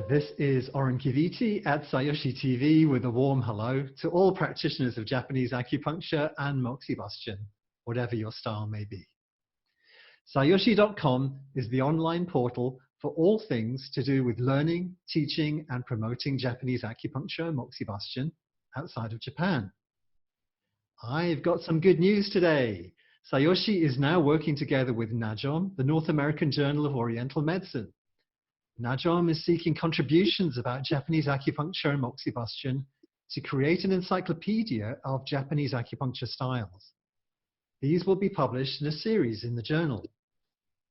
This is Oran Kivity at Sayoshi TV with a warm hello to all practitioners of Japanese acupuncture and Moxabustão, whatever your style may be. Sayoshi.com is the online portal for all things to do with learning, teaching, and promoting Japanese acupuncture and Moxabustão outside of Japan. I've got some good news today. Sayoshi is now working together with NAJOM, the North American Journal of Oriental Medicine. NAJOM is seeking contributions about Japanese acupuncture and Moxabustão to create an encyclopedia of Japanese acupuncture styles. These will be published in a series in the journal.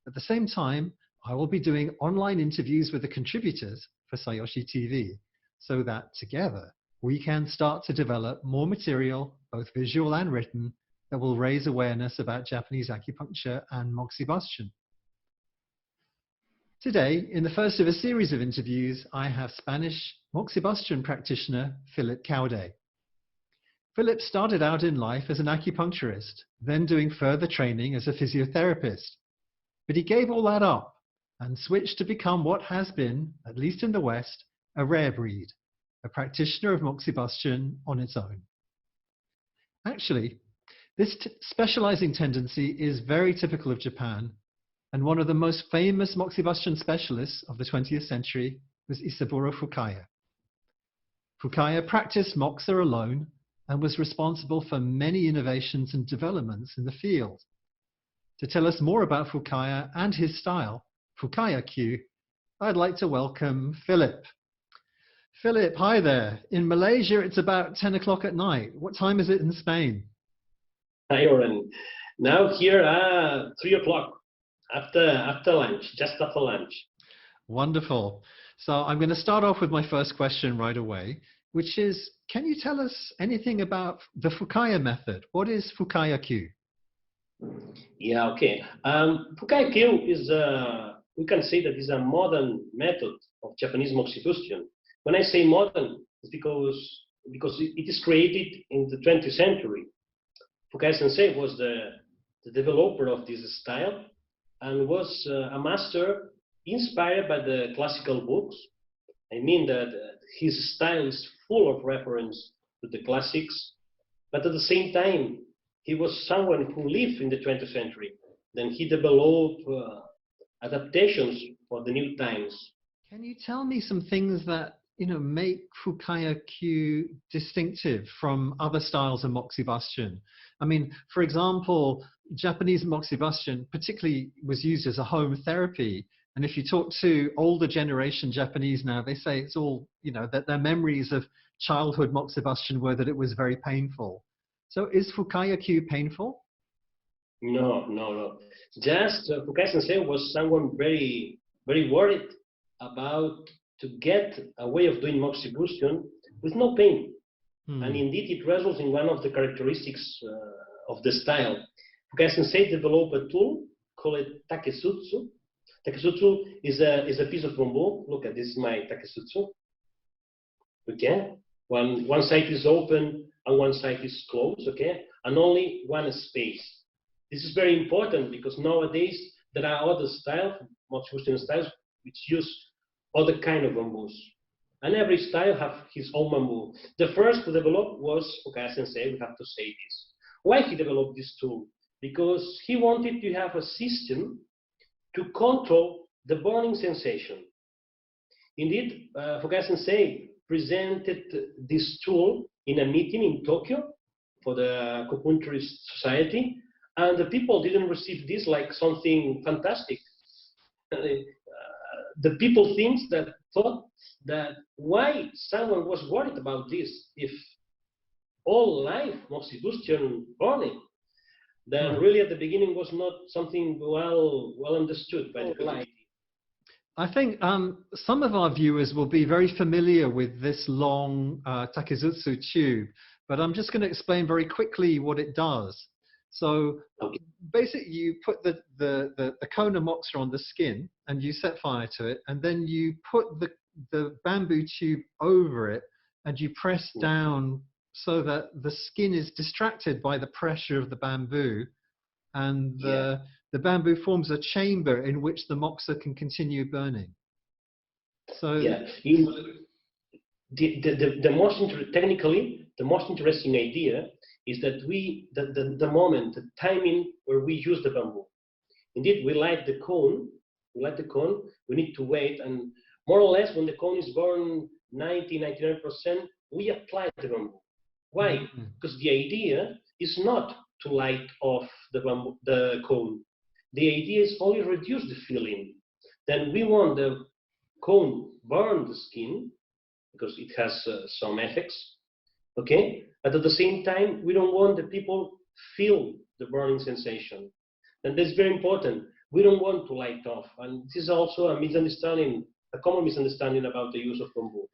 At the same time, I will be doing online interviews with the contributors for Sayoshi TV, so that together we can start to develop more material, both visual and written, that will raise awareness about Japanese acupuncture and Moxabustão. Today, in the first of a series of interviews, I have Spanish Moxabustão practitioner Felip Caudet. Felip started out in life as an acupuncturist, then doing further training as a physiotherapist. But he gave all that up and switched to become what has been, at least in the West, a rare breed, a practitioner of Moxabustão on its own. Actually, this specializing tendency is very typical of Japan, and one of the most famous Moxabustão specialists of the 20th century was Isaburo Fukaya. Fukaya practiced Moxa alone and was responsible for many innovations and developments in the field. To tell us more about Fukaya and his style, Fukaya Q, I'd like to welcome Felip. Felip, hi there. In Malaysia, it's about 10 o'clock at night. What time is it in Spain? Hi, Oran. Now here, 3 o'clock. After lunch, just after lunch. Wonderful. So I'm going to start off with my first question right away, which is, can you tell us anything about the Fukaya method? What is Fukaya Q? Yeah, okay. Fukaya Q is, we can say that is a modern method of Japanese Moxabustão. When I say modern, it's because it is created in the 20th century. Fukaya Sensei was the developer of this style, and was a master inspired by the classical books. I mean that his style is full of reference to the classics, but at the same time, he was someone who lived in the 20th century. Then he developed adaptations for the new times. Can you tell me some things that make Fukaya Q distinctive from other styles of Moxabustão? I mean, for example, Japanese Moxabustão particularly was used as a home therapy. And if you talk to older generation Japanese now, they say it's all, that their memories of childhood Moxabustão were that it was very painful. So is Fukaya Q painful? No. Just Fukaya Sensei was someone very, very worried about to get a way of doing Moxabustão with no pain. And indeed, it results in one of the characteristics of the style. Fukaya Sensei developed a tool called takesutsu. Takesutsu is a piece of bamboo. Look at this is my takesutsu. Okay, one side is open and one side is closed. Okay, and only one space. This is very important because nowadays there are other styles, Moxabustão styles, which use other kind of bamboos. And every style have his own bamboo. The first to develop was Fukaya Sensei, we have to say this. Why he developed this tool? Because he wanted to have a system to control the burning sensation. Indeed, Fukaya Sensei presented this tool in a meeting in Tokyo for the Acupuncturist Society, and the people didn't receive this like something fantastic. The people thought that why someone was worried about this if all life Moxabustão burning, then really at the beginning was not something well understood by the community. I think some of our viewers will be very familiar with this long takesutsu tube, but I'm just going to explain very quickly what it does. So basically you put the cone of moxa on the skin and you set fire to it, and then you put the bamboo tube over it and you press down so that the skin is distracted by the pressure of the bamboo, and the bamboo forms a chamber in which the moxa can continue burning. So yeah, technically, the most interesting idea is that the moment, the timing where we use the bamboo. Indeed, we light the cone. We need to wait, and more or less, when the cone is burned 99%, we apply the bamboo. Why? Because the idea is not to light off the cone. The idea is only reduce the feeling. Then we want the cone burn the skin because it has some effects. Okay, but at the same time, we don't want the people feel the burning sensation. And that's very important. We don't want to light off. And this is also a misunderstanding, a common misunderstanding about the use of bamboo.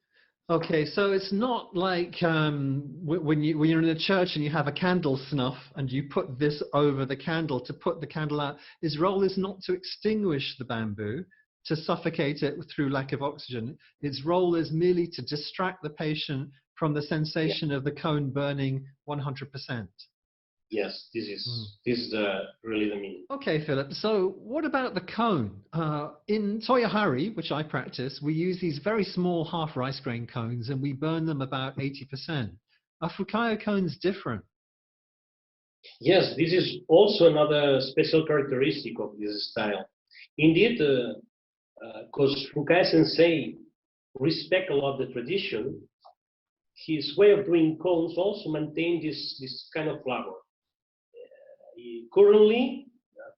okay, so it's not like when you're in a church and you have a candle snuff and you put this over the candle to put the candle out. His role is not to extinguish the bamboo, to suffocate it through lack of oxygen. Its role is merely to distract the patient from the sensation of the cone burning 100%. Yes, this is really the meaning. Okay, Philip. So what about the cone? In Toyohari, which I practice, we use these very small half rice grain cones and we burn them about 80%. Are Fukaya cones different? Yes, this is also another special characteristic of this style. Indeed, because Fukaya Sensei respect a lot the tradition, his way of doing cones also maintain this kind of flavor. Currently,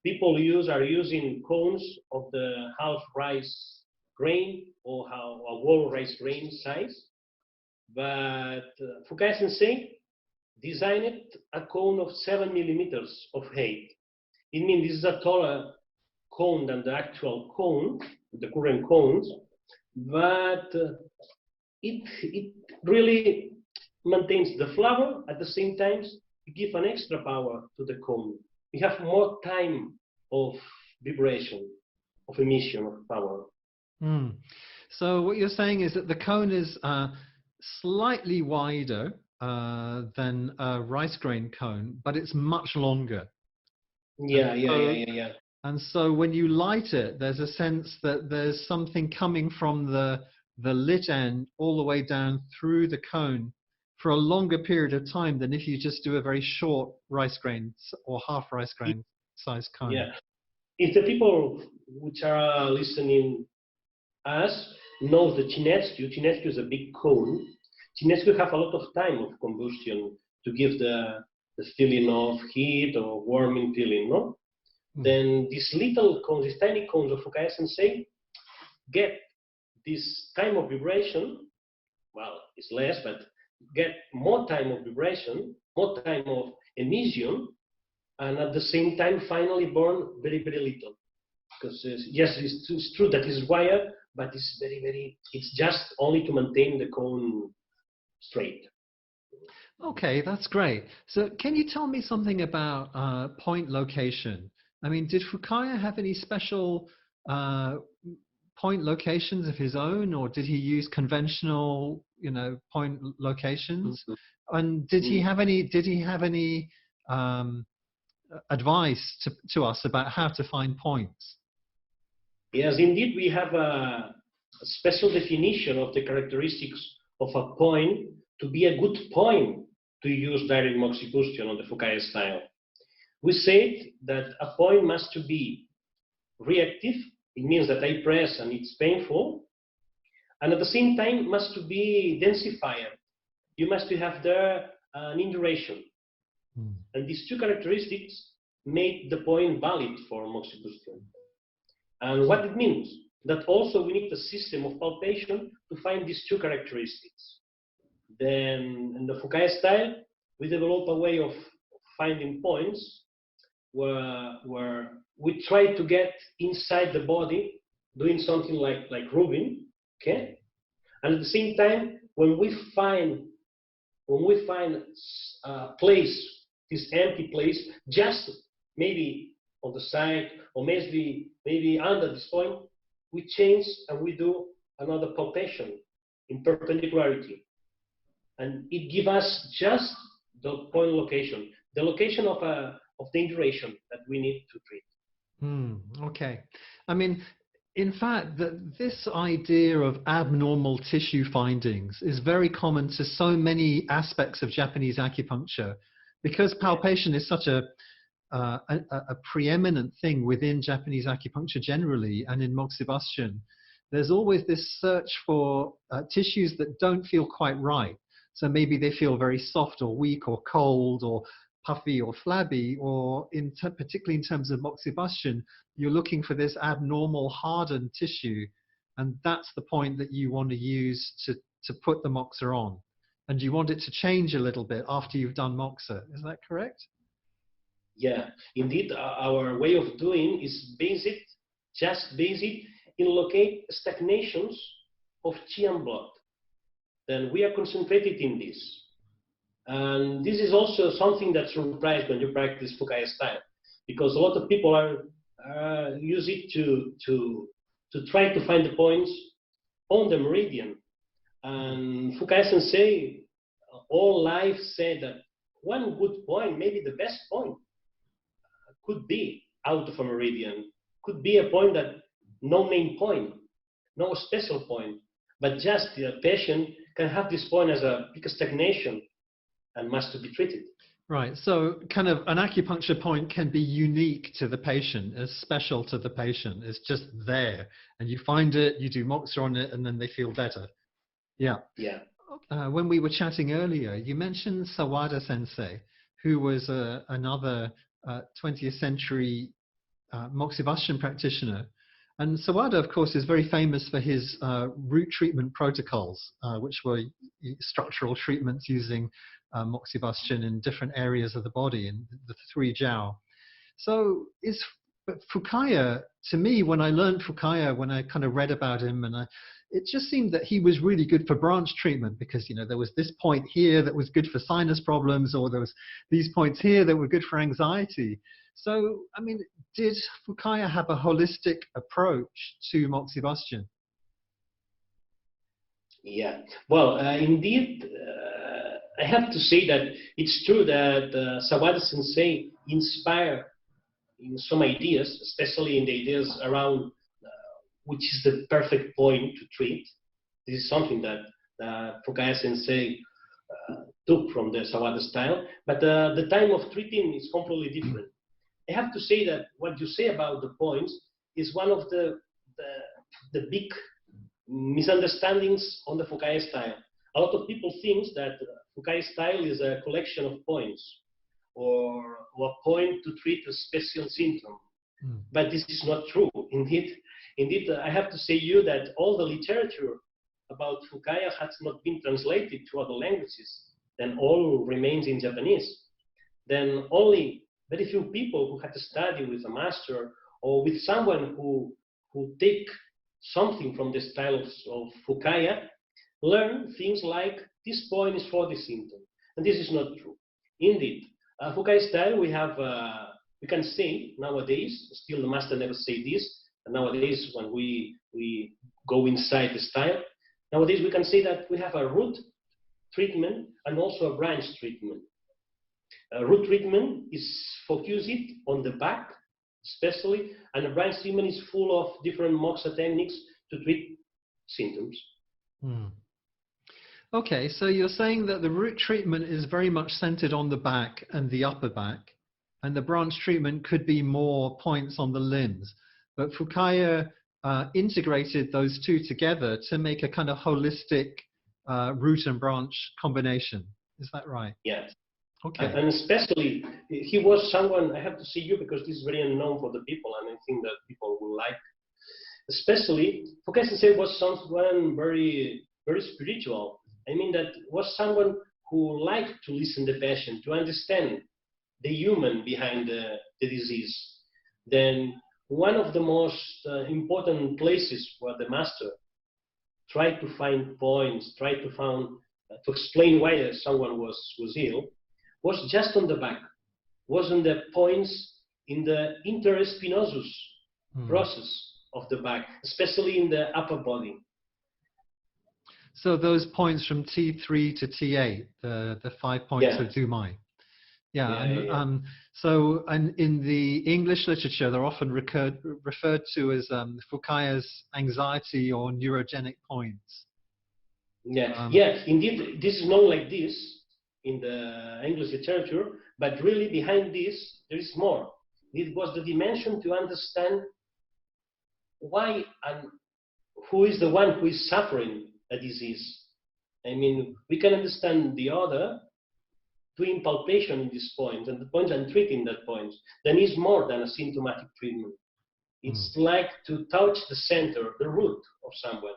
people are using cones of the half rice grain or a whole rice grain size, but Fukaya Sensei designed a cone of 7 millimeters of height. It means this is a taller cone than the actual cone, the current cones, but it really maintains the flavor at the same time. You give an extra power to the cone. You have more time of vibration, of emission of power. So what you're saying is that the cone is slightly wider than a rice grain cone, but it's much longer. Yeah. And so when you light it, there's a sense that there's something coming from the lit end all the way down through the cone for a longer period of time than if you just do a very short rice grain or half rice grain size cone. Yeah. If the people which are listening us know the Chinetsu is a big cone. Chinetsu have a lot of time of combustion to give the feeling of heat or warming feeling, no? Then these little cones, these tiny cones of Fukaya Sensei get this time of vibration. Well, it's less, but get more time of vibration, more time of emission, and at the same time finally burn very, very little. Because yes, it's true that it's wire, but it's it's just only to maintain the cone straight. Okay, that's great. So can you tell me something about point location? I mean, did Fukaya have any special point locations of his own, or did he use conventional, point locations? And did he have any advice to us about how to find points? Yes, indeed, we have a special definition of the characteristics of a point to be a good point to use direct Moxabustão on the Fukaya style. We said that a point must to be reactive. It means that I press and it's painful. And at the same time, must to be densifier. You must to have there an induration. And these two characteristics make the point valid for Moxabustão. And what it means, that also we need a system of palpation to find these two characteristics. Then in the Fukaya style, we develop a way of finding points where we try to get inside the body, doing something like rubbing, okay? And at the same time, when we find a place, this empty place, just maybe on the side or maybe under this point, we change and we do another palpation in perpendicularity. And it gives us just the point location, the location of the induration that we need to treat. Okay. I mean, in fact, this idea of abnormal tissue findings is very common to so many aspects of Japanese acupuncture, because palpation is such a preeminent thing within Japanese acupuncture generally, and in Moxabustão. There's always this search for tissues that don't feel quite right. So maybe they feel very soft or weak or cold or puffy or flabby, or particularly in terms of Moxabustão, you're looking for this abnormal hardened tissue, and that's the point that you want to use to put the moxa on. And you want it to change a little bit after you've done moxa. Is that correct? Yeah, indeed, our way of doing is just basic in locate stagnations of chi and blood. Then we are concentrated in this. And this is also something that surprised when you practice Fukaya style, because a lot of people use it to try to find the points on the meridian. And Fukaya Sensei, all life said that one good point, maybe the best point, could be out of a meridian, could be a point that no main point, no special point, but just the patient can have this point as a big stagnation and must be treated. Right, so kind of an acupuncture point can be unique to the patient, as special to the patient. It's just there, and you find it, you do moxa on it, and then they feel better. Yeah. Yeah. When we were chatting earlier, you mentioned Sawada Sensei, who was another 20th century Moxabustão practitioner. And Sawada, of course, is very famous for his root treatment protocols, which were structural treatments using Moxabustão in different areas of the body, in the 3 jiao. So but Fukaya, to me, when I learned Fukaya, when I kind of read about him, and it just seemed that he was really good for branch treatment, because, you know, there was this point here that was good for sinus problems, or there was these points here that were good for anxiety. So, I mean, did Fukaya have a holistic approach to Moxabustão? Yeah, well, indeed, I have to say that it's true that Sawada Sensei inspired in some ideas, especially in the ideas around which is the perfect point to treat. This is something that Fukaya Sensei took from the Sawada style, but the time of treating is completely different. I have to say that what you say about the points is one of the big misunderstandings on the Fukaya style. A lot of people think that Fukaya style is a collection of points, or a point to treat a special symptom. But this is not true. Indeed, I have to say you that all the literature about Fukaya has not been translated to other languages. Then all remains in Japanese. Then only very few people who had to study with a master or with someone who take something from the style of Fukaya learn things like this point is for this symptom. And this is not true. Indeed, Fukaya style we can say nowadays, still the master never say this, and nowadays when we go inside the style, nowadays we can say that we have a root treatment and also a branch treatment. Root treatment is focused on the back, especially, and a branch treatment is full of different moxa techniques to treat symptoms. Okay, so you're saying that the root treatment is very much centered on the back and the upper back, and the branch treatment could be more points on the limbs. But Fukaya integrated those two together to make a kind of holistic root and branch combination. Is that right? Yes. Okay. And especially, he was someone, I have to say you because this is very unknown for the people, and I think that people will like. Especially, Fukaya Sensei was someone very, very spiritual. I mean, that was someone who liked to listen to the patient, to understand the human behind the disease. Then one of the most important places where the master tried to find points, tried to explain why someone was ill, was just on the back, was on the points in the interspinosus process of the back, especially in the upper body. So those points from T3 to T8, the 5 points of Zumai. Yeah, Yeah, yeah. and in the English literature, they're often referred to as Fukaya's anxiety or neurogenic points. Yeah, Um, yeah, indeed, this is known like this in the English literature, but really behind this, there is more. It was the dimension to understand why and who is the one who is suffering a disease. I mean, we can understand the other doing palpation in this point and the point and treating that point. Then it's more than a symptomatic treatment. It's like to touch the center, the root of someone.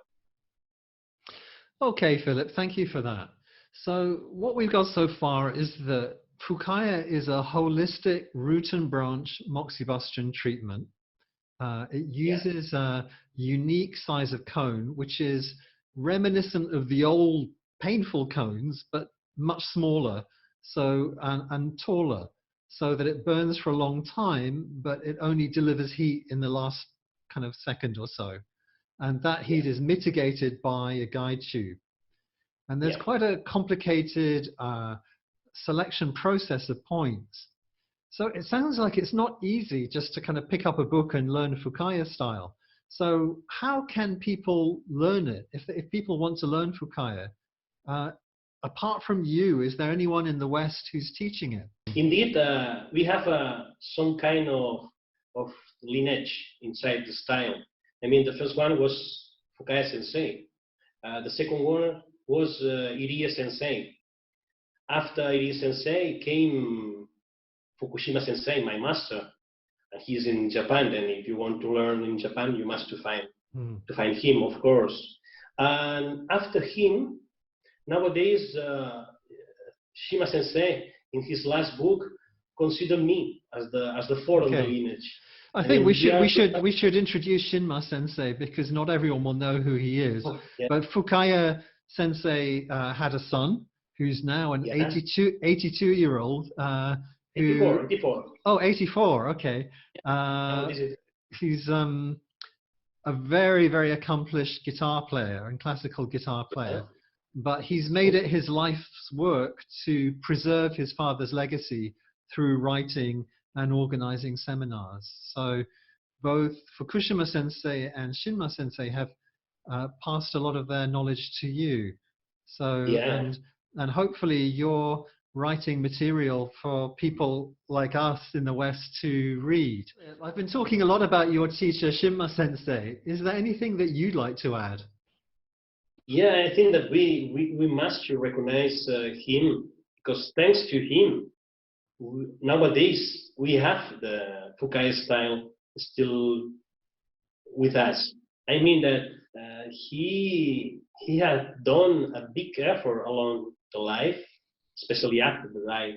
Okay, Philip, thank you for that. So what we've got so far is that Fukaya is a holistic root and branch Moxabustão treatment. It uses a unique size of cone, which is reminiscent of the old painful cones, but much smaller and taller, so that it burns for a long time, but it only delivers heat in the last kind of second or so. And that heat is mitigated by a guide tube. And there's quite a complicated selection process of points. So it sounds like it's not easy just to kind of pick up a book and learn Fukaya style. So how can people learn it? If people want to learn Fukaya, apart from you, is there anyone in the West who's teaching it? Indeed, we have some kind of lineage inside the style. I mean, the first one was Fukaya Sensei. The second one was Irie Sensei. After Irie Sensei came Fukushima Sensei, my master. And he's in Japan. And if you want to learn in Japan, you must to find him, of course. And after him, nowadays, Shima Sensei, in his last book, considered me as the fourth of the lineage. I think we should introduce Shinma Sensei, because not everyone will know who he is. But Fukaya Sensei had a son who's now an 82-year-old. 84. Oh, 84. Okay. He's a very, very accomplished guitar player and classical guitar player. But he's made it his life's work to preserve his father's legacy through writing and organizing seminars. So both Fukushima Sensei and Shinma Sensei have passed a lot of their knowledge to you. So and hopefully you're writing material for people like us in the West to read. I've been talking a lot about your teacher Shinma Sensei. Is there anything that you'd like to add? Yeah, I think that we must recognize him, because thanks to him, nowadays we have the Fukaya style still with us. I mean that he had done a big effort along the life, especially after the life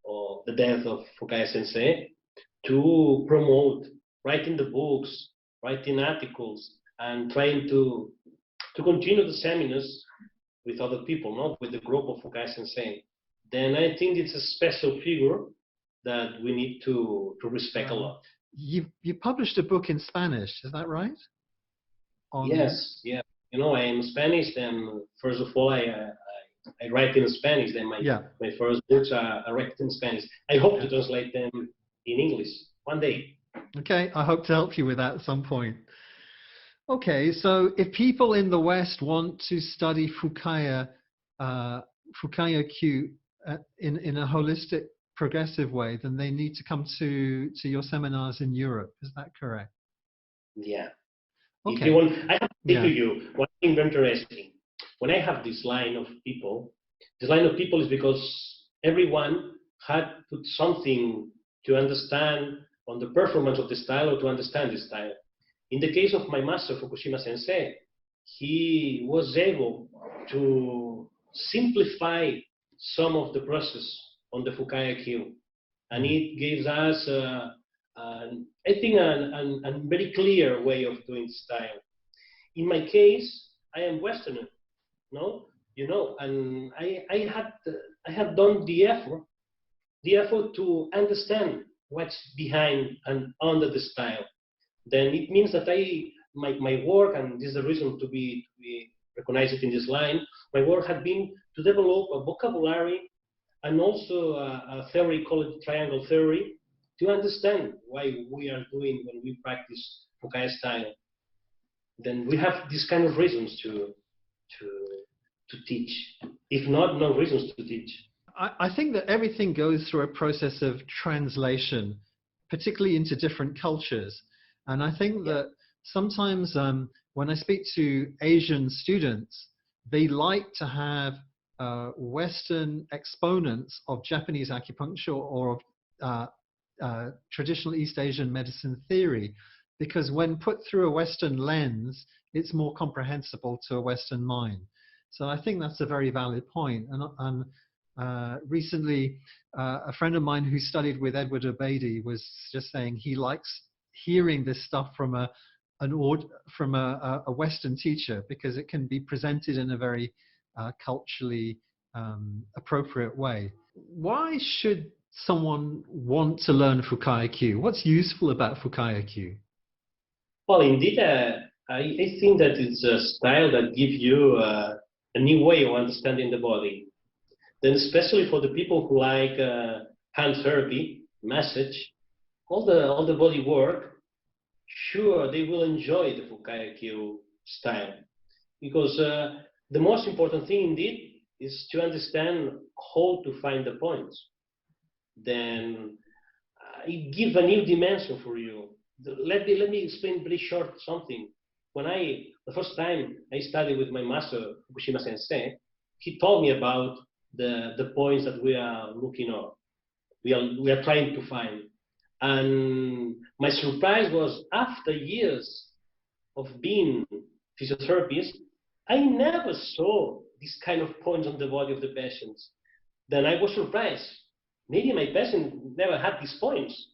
or the death of Fukaya Sensei, to promote writing the books, writing articles, and trying to continue the seminars with other people, not with the group of Fukaya Sensei. Then I think it's a special figure that we need to respect a lot. You published a book in Spanish, is that right? Yes, yeah. You know, I am Spanish, then first of all, I write in Spanish, then my first books are written in Spanish. I hope to translate them in English one day. Okay, I hope to help you with that at some point. Okay, so if people in the West want to study Fukaya Q in a holistic, progressive way, then they need to come to your seminars in Europe. Is that correct? Yeah. Okay. If you want, I have to say to you one thing very interesting. When I have this line of people is because everyone had put something to understand on the performance of the style or to understand the style. In the case of my master, Fukushima Sensei, he was able to simplify some of the process on the Fukaya Q. And it gives us, I think, a very clear way of doing style. In my case, I am Westerner, no? You know, and I had done the effort to understand what's behind and under the style. Then it means that my work, and this is the reason to be recognized in this line, my work had been to develop a vocabulary and also a theory called triangle theory to understand why we are doing when we practice Fukaya style. Then we have these kind of reasons to teach. If not, no reasons to teach. I think that everything goes through a process of translation, particularly into different cultures. And I think that sometimes when I speak to Asian students, they like to have Western exponents of Japanese acupuncture or of traditional East Asian medicine theory, because when put through a Western lens, it's more comprehensible to a Western mind. So I think that's a very valid point. And recently, a friend of mine who studied with Edward Obeidi was just saying he likes hearing this stuff from a Western teacher, because it can be presented in a very culturally appropriate way. Why should someone want to learn Fukaya Q? What's useful about Fukaya Q? Well, indeed, I think that it's a style that gives you a new way of understanding the body. Then especially for the people who like hand therapy, massage, all the body work, sure, they will enjoy the Fukaya Q style. Because the most important thing indeed is to understand how to find the points. Then it gives a new dimension for you. Let me explain very short something. When the first time I studied with my master, Fukushima Sensei, he told me about the points that we are looking at. We are trying to find. And my surprise was, after years of being physiotherapist, I never saw this kind of points on the body of the patients. Then I was surprised. Maybe my patient never had these points.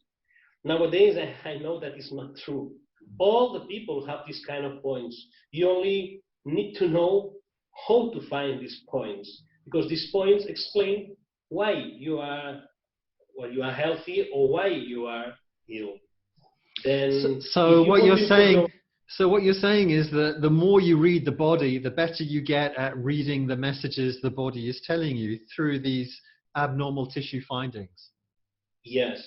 Nowadays, I know that it's not true. All the people have this kind of points. You only need to know how to find these points, because these points explain why you are healthy or why you are ill. Then, so what you're saying is that the more you read the body, the better you get at reading the messages the body is telling you through these abnormal tissue findings. Yes.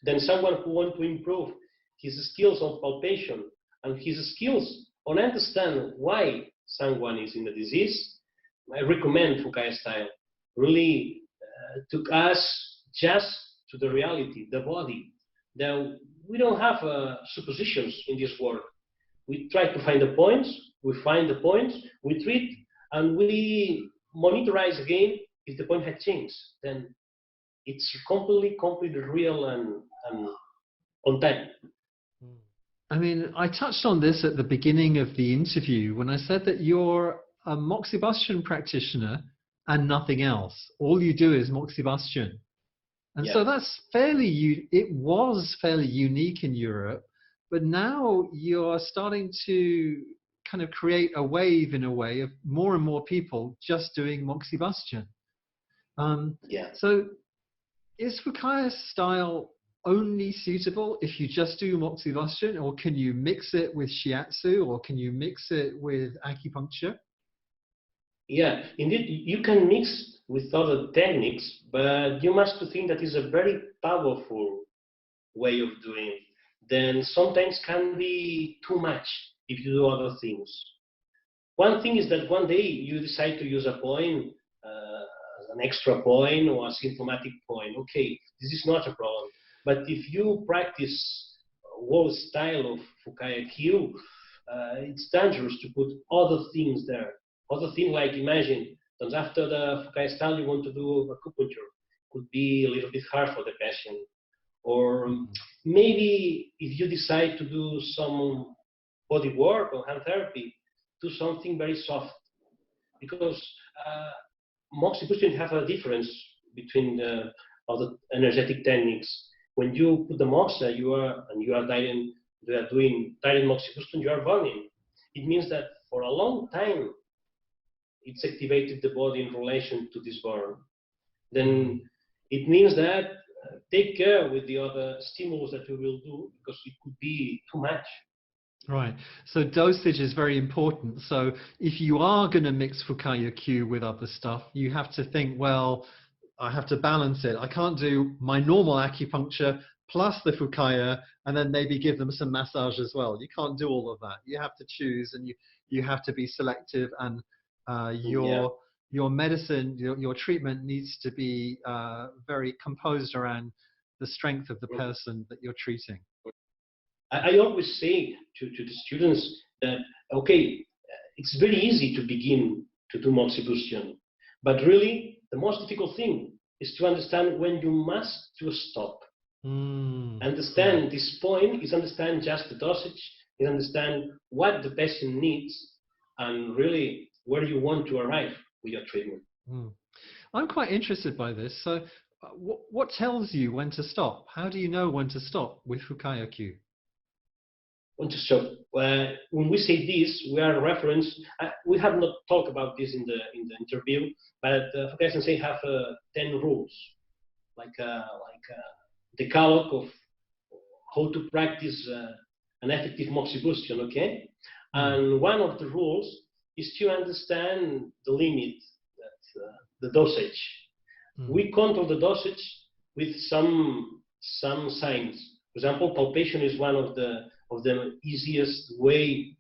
Then someone who wants to improve his skills on palpation and his skills on understand why someone is in the disease, I recommend Fukaya style. Really took us just to the reality, the body. Then we don't have suppositions in this work. We try to find the points, we find the points, we treat, and we monitorize again if the point had changed. Then it's completely real and on time. I mean, I touched on this at the beginning of the interview when I said that you're a Moxabustão practitioner and nothing else. All you do is Moxabustão. And so that's it was fairly unique in Europe, but now you're starting to kind of create a wave, in a way, of more and more people just doing Moxabustão. So is Fukaya style only suitable if you just do Moxabustão, or can you mix it with shiatsu, or can you mix it with acupuncture? Yeah, indeed, you can mix with other techniques, but you must think that is a very powerful way of doing it. Then sometimes can be too much if you do other things. One thing is that one day you decide to use a point, an extra point or a symptomatic point. Okay, this is not a problem. But if you practice one style of Fukaya Q, it's dangerous to put other things there. Other thing, like imagine that after the Fukaya style you want to do acupuncture, could be a little bit hard for the patient. Or maybe if you decide to do some body work or hand therapy, do something very soft. Because Moxabustão have a difference between the other energetic techniques. When you put the Moxa, you are doing direct Moxabustão, you are burning. It means that for a long time, it's activated the body in relation to this burn. Then it means that take care with the other stimulus that you will do, because it could be too much. Right. So dosage is very important. So if you are going to mix Fukaya Q with other stuff, you have to think, well, I have to balance it. I can't do my normal acupuncture plus the Fukaya and then maybe give them some massage as well. You can't do all of that. You have to choose, and you have to be selective, and your medicine, your treatment needs to be very composed around the strength of the person that you're treating. I always say to the students that, okay, it's very easy to begin to do Moxabustão, but really the most difficult thing is to understand when you must to stop. Understand this point is understand just the dosage, is understand what the patient needs, and really where you want to arrive with your treatment. I'm quite interested by this. So what tells you when to stop? How do you know when to stop with Fukaya Q? When to stop? When we say this, we are reference. We have not talked about this in the interview, but Fukaya Sensei have 10 rules, like decalogue of how to practice an effective Moxabustão. Okay, and one of the rules is to understand the limit, the dosage. We control the dosage with some signs. For example, palpation is one of the easiest way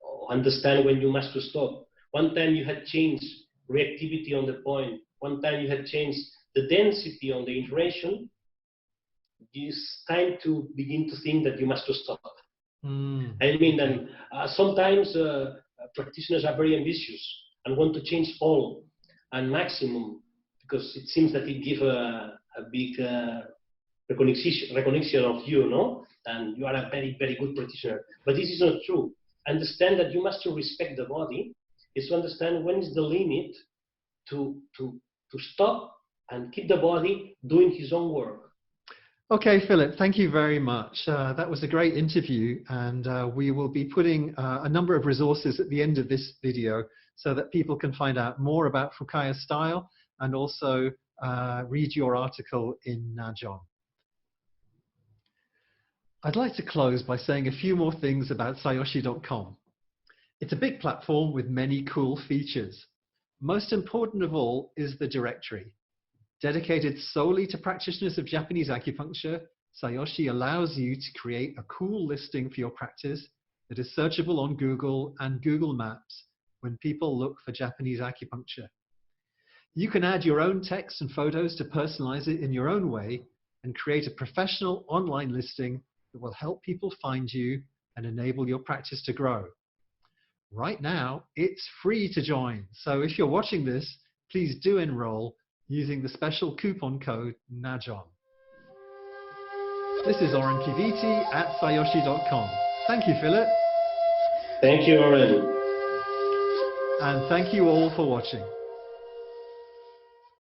to understand when you must to stop. One time you had changed reactivity on the point. One time you had changed the density on the iteration. It's time to begin to think that you must to stop. I mean, then sometimes practitioners are very ambitious and want to change all and maximum, because it seems that it gives a big recognition of you, no? And you are a very, very good practitioner. But this is not true. Understand that you must respect the body, is to understand when is the limit to stop and keep the body doing his own work. Okay, Philip, thank you very much. That was a great interview, and we will be putting a number of resources at the end of this video so that people can find out more about Fukaya style and also read your article in Najon. I'd like to close by saying a few more things about sayoshi.com. It's a big platform with many cool features. Most important of all is the directory. Dedicated solely to practitioners of Japanese acupuncture, Sayoshi allows you to create a cool listing for your practice that is searchable on Google and Google Maps when people look for Japanese acupuncture. You can add your own text and photos to personalize it in your own way and create a professional online listing that will help people find you and enable your practice to grow. Right now, it's free to join. So if you're watching this, please do enroll using the special coupon code NAJON. This is Oran Kivity at sayoshi.com. Thank you, Philip. Thank you, Oran. And thank you all for watching.